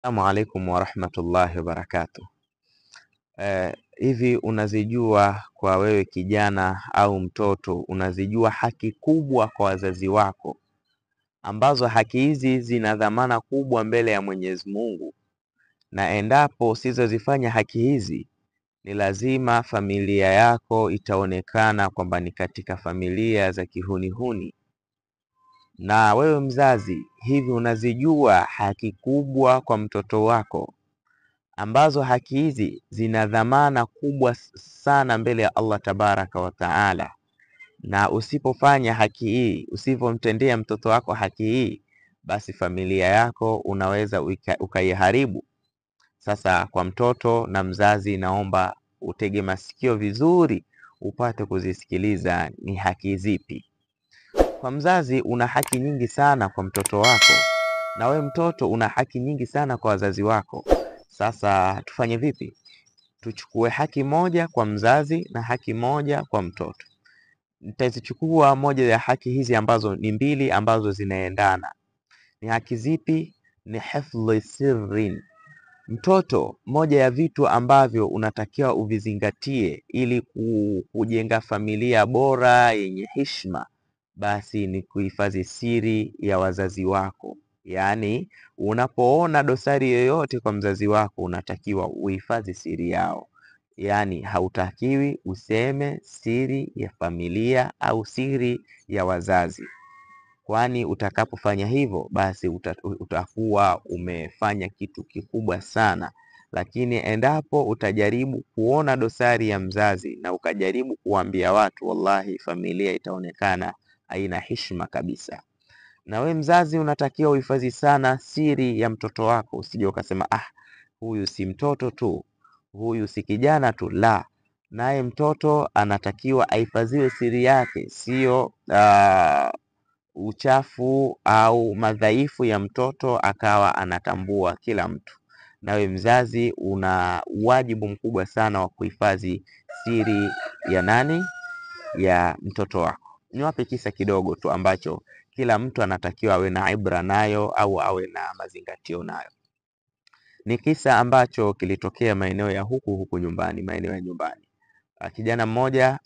Assalamu alaikum warahmatullahi wabarakatuh. Hivi unazijua kwa wewe kijana au mtoto, unazijua haki kubwa kwa wazazi wako, ambazo haki hizi zina dhamana kubwa mbele ya Mwenyezi Mungu, na endapo usizozifanya haki hizi, ni lazima familia yako itaonekana kwamba ni katika familia za kihunihuni. Na wewe mzazi, hivi unazijua haki kubwa kwa mtoto wako, ambazo haki hizi zina dhamana kubwa sana mbele ya Allah tabaraka wa taala, na usipofanya haki hii, usipomtendea mtoto wako haki hii, basi familia yako unaweza ukaiharibu. Sasa kwa mtoto na mzazi, naomba utege masikio vizuri upate kuzisikiliza ni haki zipi. Kwa mzazi, una haki nyingi sana kwa mtoto wako, na we mtoto una haki nyingi sana kwa wazazi wako. Sasa tufanye vipi? Tuchukue haki moja kwa mzazi na haki moja kwa mtoto. Nitazichukua moja ya haki hizi ambazo ni mbili, ambazo zinaendana. Ni haki zipi? Ni hifdhi sirrin. Mtoto, moja ya vitu ambavyo unatakiwa uvizingatie ili kujenga familia bora yenye heshima, basi ni kuhifadhi siri ya wazazi wako. Yaani, unapoona dosari yoyote kwa mzazi wako, unatakiwa uhifadhi siri yao. Yaani, hautakiwi useme siri ya familia au siri ya wazazi, kwani utakapofanya hivyo, basi utakuwa umefanya kitu kikubwa sana. Lakini endapo utajaribu kuona dosari ya mzazi na ukajaribu kuambia watu, wallahi familia itaonekana haina heshima kabisa. Na we mzazi, unatakiwa uhifadhi sana siri ya mtoto wako. Usije ukasema huyu si mtoto tu, huyu si kijana tu. La, naye mtoto anatakiwa ahifadhiwe siri yake, sio uchafu au madhaifu ya mtoto akawa anatambua kila mtu. Nawe mzazi, una wajibu mkubwa sana wa kuhifadhi siri ya nani? Ya mtoto wako. Niwape kisa kidogo tu ambacho kila mtu anatakiwa awe na ibra nayo au awe na mazingatio nayo. Ni kisa ambacho kilitokea maeneo ya huku nyumbani, maeneo ya nyumbani. Kijana mmoja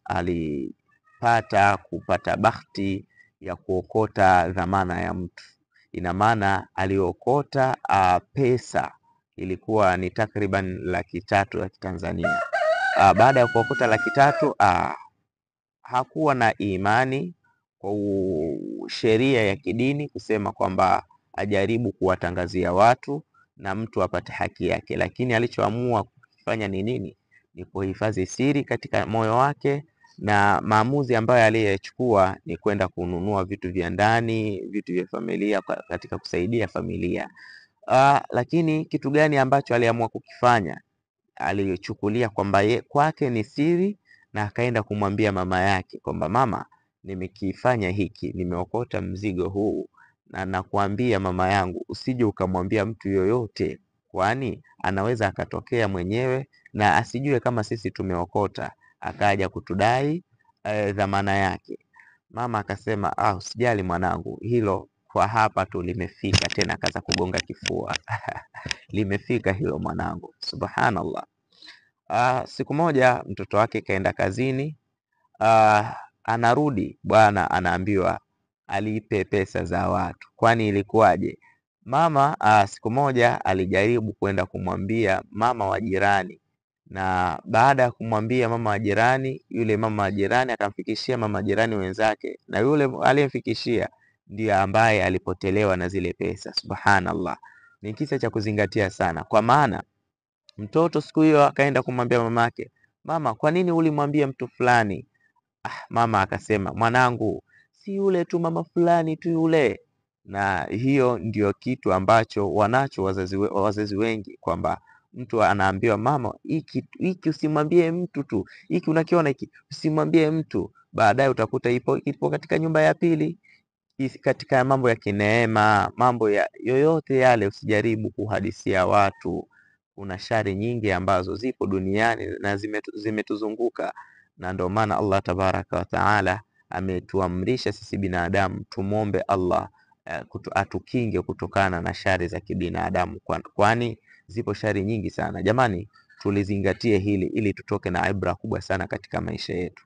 kupata bahati ya kuokota dhamana ya mtu. Ina maana aliokota pesa, ilikuwa ni takriban 300,000 ya Tanzania. Baada ya kuokota 300,000, hakuwa na imani kwa sheria ya kidini kusema kwamba ajaribu kuwatangazia watu na mtu apate haki yake, lakini alichoamua kufanya ni nini? Ni kuhifadhi siri katika moyo wake, na maamuzi ambayo aliyechukua ni kwenda kununua vitu vya ndani, vitu vya familia, katika kusaidia familia. Lakini kitu gani ambacho aliamua kukifanya? Alichukulia kwamba kwake ni siri, na akaenda kumwambia mama yake kwamba, mama, nimekifanya hiki, nimeokota mzigo huu, na nakuambia mama yangu, usije ukamwambia mtu yoyote, kwani anaweza akatokea mwenyewe na asijue kama sisi tumeokota, akaja kutudai dhamana yake. Mama akasema, usijali mwanangu, hilo kwa hapa tu limefika. Tena akaanza kugonga kifua limefika hilo mwanangu. Subhanallah. Siku moja mtoto wake kaenda kazini, anarudi bwana anaambiwa alipe pesa za watu. Kwani ilikuwaje? Mama siku moja alijaribu kwenda kumwambia mama wa jirani, na baada ya kumwambia mama wa jirani, yule mama wa jirani akamfikishia mama jirani wenzake, na yule aliyemfikishia ndiye ambaye alipotelewa na zile pesa. Subhanallah. Ni kisa cha kuzingatia sana, kwa maana mtoto siku hiyo akaenda kumwambia mamake, mama, kwa nini ulimwambia mtu fulani? Mama akasema, mwanangu, si yule tu mama fulani tu yule. Na hiyo ndio kitu ambacho wanacho wazazi wengi, kwamba mtu anaambiwa, mama, hiki usimwambie mtu tu, hiki unakiona hiki usimwambie mtu. Baadaye utakuta ipo katika nyumba ya pili. Katika mambo ya kineema, mambo ya yoyote yale, usijaribu kuhadisia watu. Kuna shari nyingi ambazo zipo duniani na zimetuzunguka, na ndio maana Allah tabaraka wa taala ametuamrisha sisi binadamu tumwombe Allah atukinge kutokana na shari za kibinadamu, kwani zipo shari nyingi sana. Jamani, tulizingatie hili ili tutoke na ibra kubwa sana katika maisha yetu.